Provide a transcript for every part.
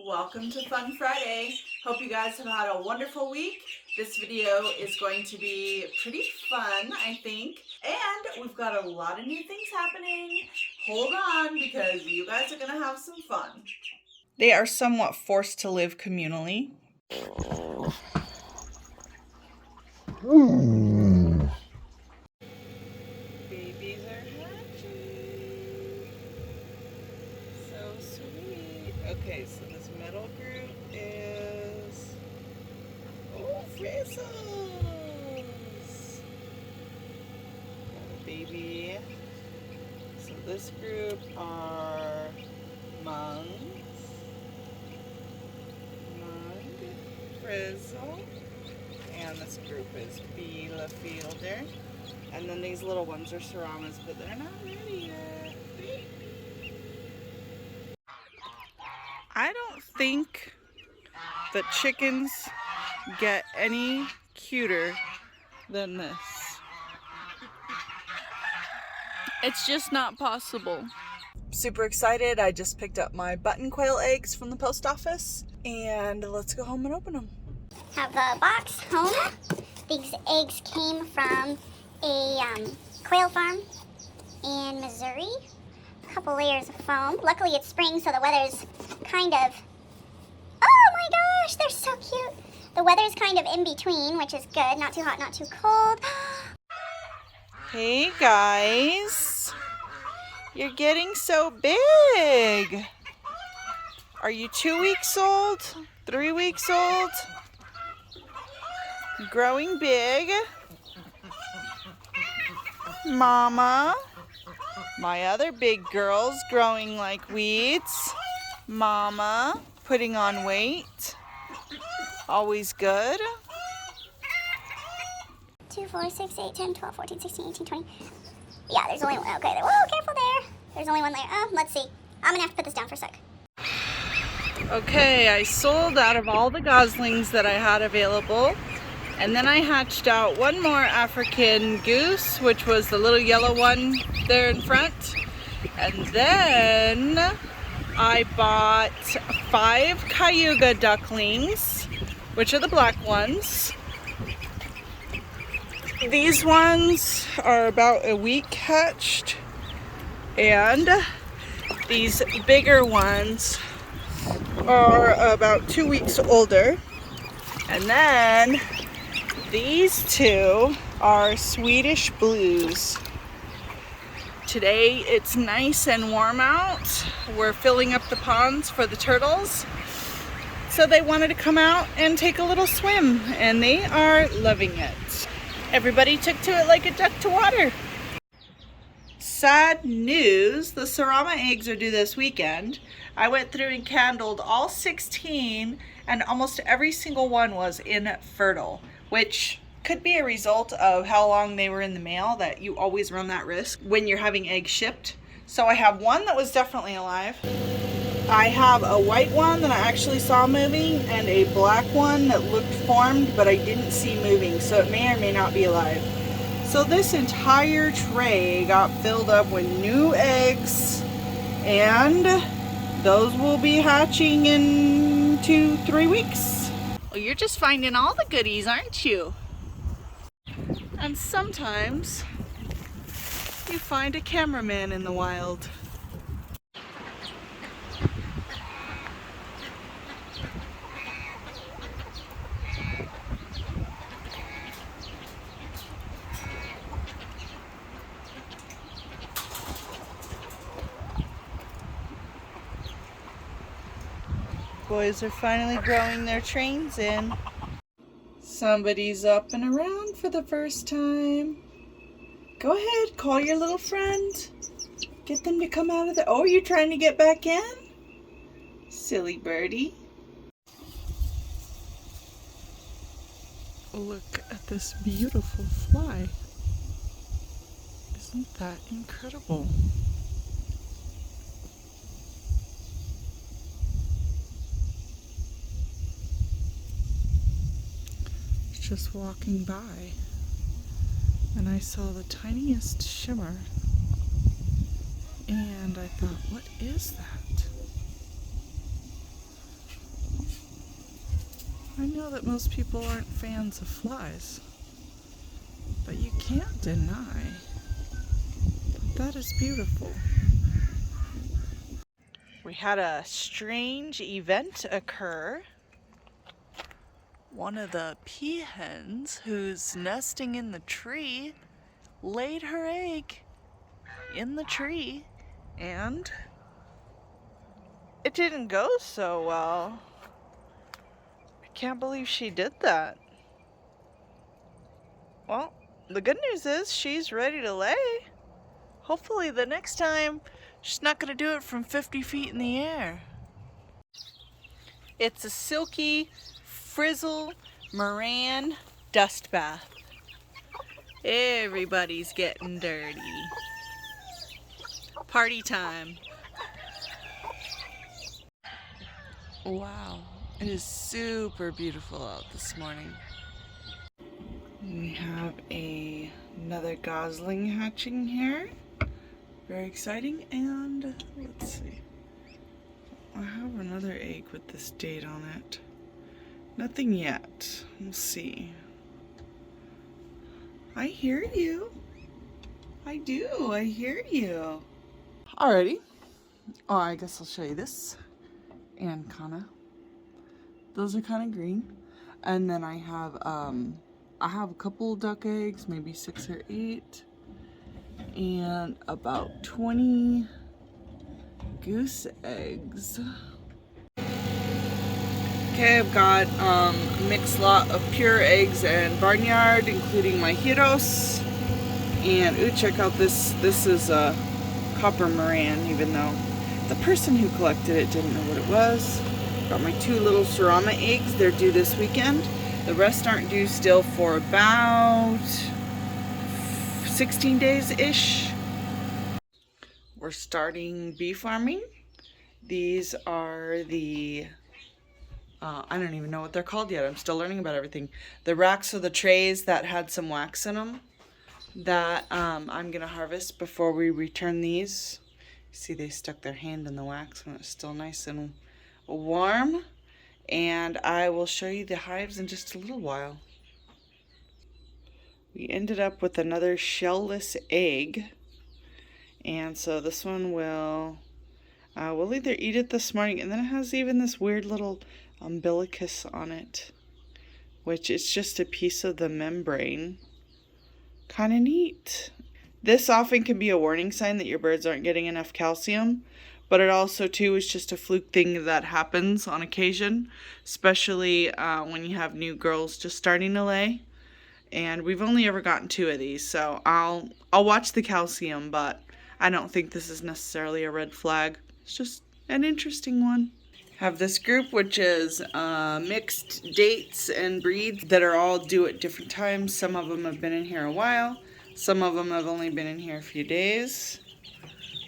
Welcome to Fun Friday. Hope you guys have had a wonderful week. This video is going to be pretty fun, I think. And we've got a lot of new things happening. Hold on, because you guys are going to have some fun. They are somewhat forced to live communally. Babies are hatching. So sweet. Okay, so this middle group is frizzles. Got a baby. So this group are Mung, Frizzle, and this group is Bela Fielder. And then these little ones are Saramas, but they're not ready yet. I don't think that chickens get any cuter than this. It's just not possible. Super excited. I just picked up my button quail eggs from the post office, and let's go home and open them. Have the box home. These eggs came from a quail farm in Missouri. A couple layers of foam. Luckily it's spring, so the weather's kind of, oh my gosh, they're so cute. The weather's kind of in between, which is good. Not too hot, not too cold. Hey guys, you're getting so big. Are you 2 weeks old? 3 weeks old? Growing big. Mama. My other big girl's growing like weeds. Mama, putting on weight. Always good. 2, 4, 6, 8, 10, 12, 14, 16, 18, 20. Yeah, there's only one. Okay, whoa, careful there. There's only one layer. Oh, let's see. I'm gonna have to put this down for a sec. Okay, I sold out of all the goslings that I had available. And then I hatched out one more African goose, which was the little yellow one there in front. And then I bought 5 cayuga ducklings, which are the black ones. These ones are about a week hatched, and these bigger ones are about 2 weeks older. And then these two are Swedish blues. Today it's nice and warm out. We're filling up the ponds for the turtles. So they wanted to come out and take a little swim, and they are loving it. Everybody took to it like a duck to water. Sad news, the Sarama eggs are due this weekend. I went through and candled all 16, and almost every single one was infertile, which could be a result of how long they were in the mail, that you always run that risk when you're having eggs shipped. So I have one that was definitely alive. I have a white one that I actually saw moving, and a black one that looked formed but I didn't see moving, so it may or may not be alive. So this entire tray got filled up with new eggs, and those will be hatching in 2-3 weeks. Well, you're just finding all the goodies, aren't you? And sometimes you find a cameraman in the wild. Boys are finally growing their trains in. Somebody's up and around for the first time. Go ahead, call your little friend. Get them to come out of the... Oh, you're trying to get back in? Silly birdie. Look at this beautiful fly. Isn't that incredible? Just walking by, and I saw the tiniest shimmer, and I thought, what is that? I know that most people aren't fans of flies, but you can't deny that is beautiful. We had a strange event occur. One of the peahens who's nesting in the tree laid her egg in the tree, and it didn't go so well. I can't believe she did that. Well, the good news is she's ready to lay. Hopefully the next time she's not going to do it from 50 feet in the air. It's a silky frizzle Moran dust bath. Everybody's getting dirty. Party time. Wow, it is super beautiful out this morning. We have another gosling hatching here. Very exciting. And let's see. I have another egg with this date on it. Nothing yet. We'll see. I hear you. I do. I hear you. Alrighty. Oh, I guess I'll show you this. And those are kind of green. And then I have a couple duck eggs, maybe 6 or 8, and about 20 goose eggs. Okay, I've got a mixed lot of pure eggs and barnyard, including my heroes. And ooh, check out this. This is a copper Moran, even though the person who collected it didn't know what it was. Got my 2 little Surama eggs. They're due this weekend. The rest aren't due still for about 16 days-ish. We're starting bee farming. These are the, I don't even know what they're called yet. I'm still learning about everything. The racks or the trays that had some wax in them that I'm going to harvest before we return these. See, they stuck their hand in the wax when it's still nice and warm. And I will show you the hives in just a little while. We ended up with another shellless egg. And so this one we'll either eat it this morning, and then it has even this weird little umbilicus on it, which is just a piece of the membrane. Kind of neat. This often can be a warning sign that your birds aren't getting enough calcium, but it also too is just a fluke thing that happens on occasion, especially when you have new girls just starting to lay. And we've only ever gotten 2 of these, so I'll watch the calcium, but I don't think this is necessarily a red flag. It's just an interesting one. Have this group, which is mixed dates and breeds that are all due at different times. Some of them have been in here a while. Some of them have only been in here a few days.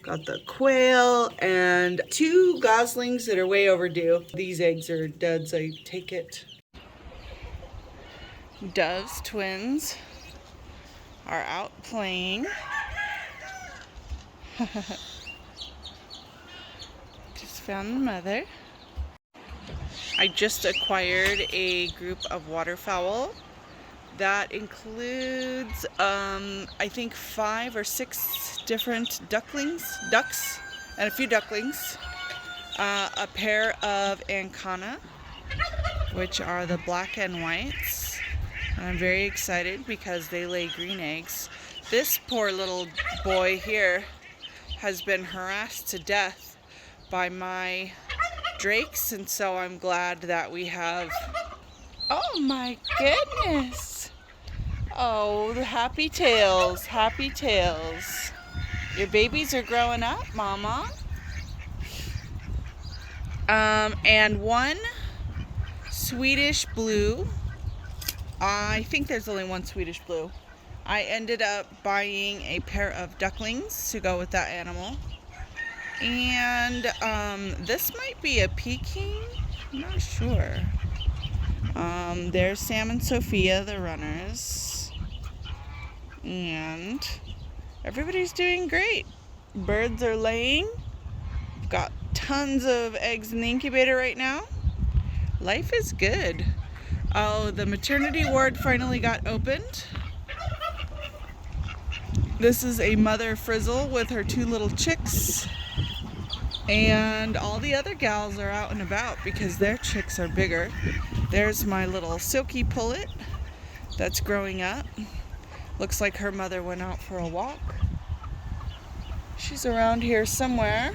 Got the quail and 2 goslings that are way overdue. These eggs are duds, I take it. Dove's twins are out playing. Just found the mother. I just acquired a group of waterfowl that includes I think 5 or 6 different ducks, and a few ducklings, a pair of ancana, which are the black and whites. And I'm very excited because they lay green eggs. This poor little boy here has been harassed to death by my drakes, and so I'm glad that we have... Oh my goodness! Oh, the happy tails, happy tails. Your babies are growing up, Mama. And 1 Swedish blue. I think there's only 1 Swedish blue. I ended up buying a pair of ducklings to go with that animal. And this might be a Peking. I'm not sure. There's Sam and Sophia, the runners. And everybody's doing great. Birds are laying. Got tons of eggs in the incubator right now. Life is good. Oh, the maternity ward finally got opened. This is a mother frizzle with her 2 little chicks. And all the other gals are out and about because their chicks are bigger. There's my little silky pullet that's growing up. Looks like her mother went out for a walk. She's around here somewhere.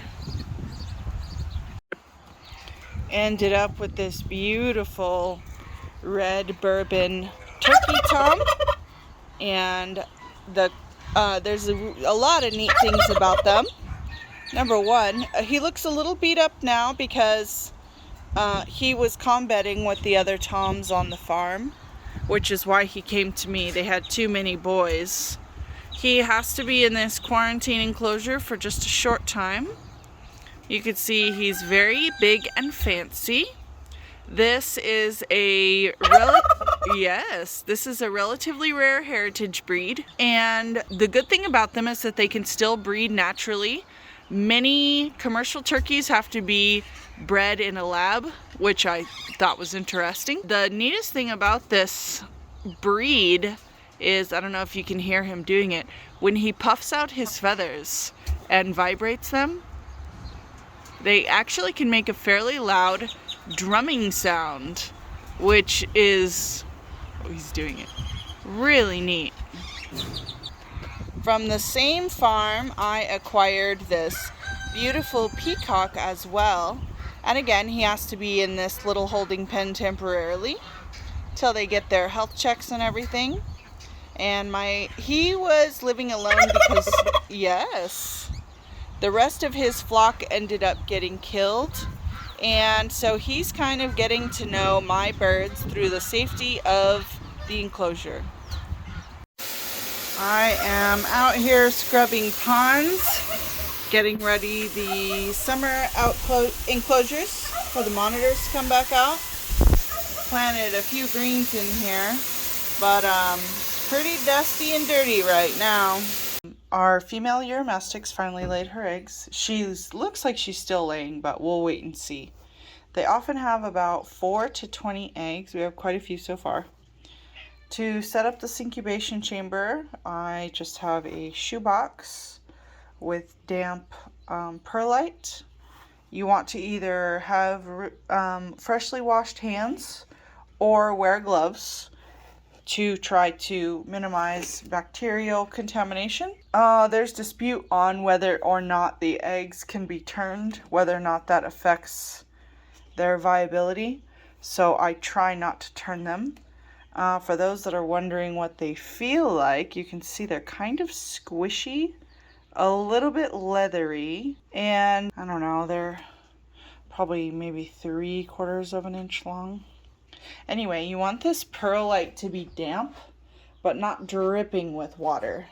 Ended up with this beautiful red bourbon turkey tom. And there's a lot of neat things about them. Number one, he looks a little beat up now because he was combating with the other toms on the farm, which is why he came to me. They had too many boys. He has to be in this quarantine enclosure for just a short time. You can see he's very big and fancy. This is a this is a relatively rare heritage breed, and the good thing about them is that they can still breed naturally. Many commercial turkeys have to be bred in a lab, which I thought was interesting. The neatest thing about this breed is, I don't know if you can hear him doing it, when he puffs out his feathers and vibrates them, they actually can make a fairly loud drumming sound, which is, oh, he's doing it, really neat. From the same farm, I acquired this beautiful peacock as well. And again, he has to be in this little holding pen temporarily till they get their health checks and everything. And he was living alone because, yes, the rest of his flock ended up getting killed. And so he's kind of getting to know my birds through the safety of the enclosure. I am out here scrubbing ponds, getting ready the summer enclosures for the monitors to come back out. Planted a few greens in here, but pretty dusty and dirty right now. Our female Uromastyx finally laid her eggs. Looks like she's still laying, but we'll wait and see. They often have about 4 to 20 eggs. We have quite a few so far. To set up this incubation chamber, I just have a shoebox with damp perlite. You want to either have freshly washed hands or wear gloves to try to minimize bacterial contamination. There's dispute on whether or not the eggs can be turned, whether or not that affects their viability, so I try not to turn them. For those that are wondering what they feel like, you can see they're kind of squishy, a little bit leathery, and I don't know, they're probably maybe 3/4 of an inch long. Anyway, you want this perlite to be damp, but not dripping with water.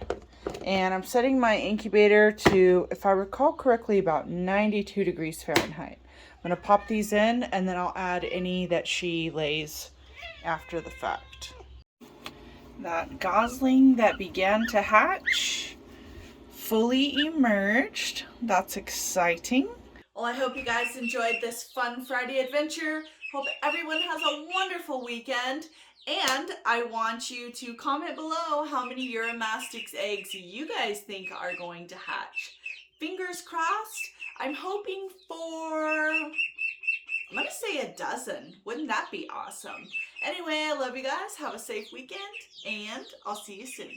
And I'm setting my incubator to, if I recall correctly, about 92 degrees Fahrenheit. I'm going to pop these in, and then I'll add any that she lays after the fact. That gosling that began to hatch fully emerged. That's exciting. Well, I hope you guys enjoyed this fun Friday adventure. Hope everyone has a wonderful weekend. And I want you to comment below how many Uromastyx eggs you guys think are going to hatch. Fingers crossed. I'm hoping for, I'm going to say a dozen. Wouldn't that be awesome? Anyway, I love you guys. Have a safe weekend, and I'll see you soon.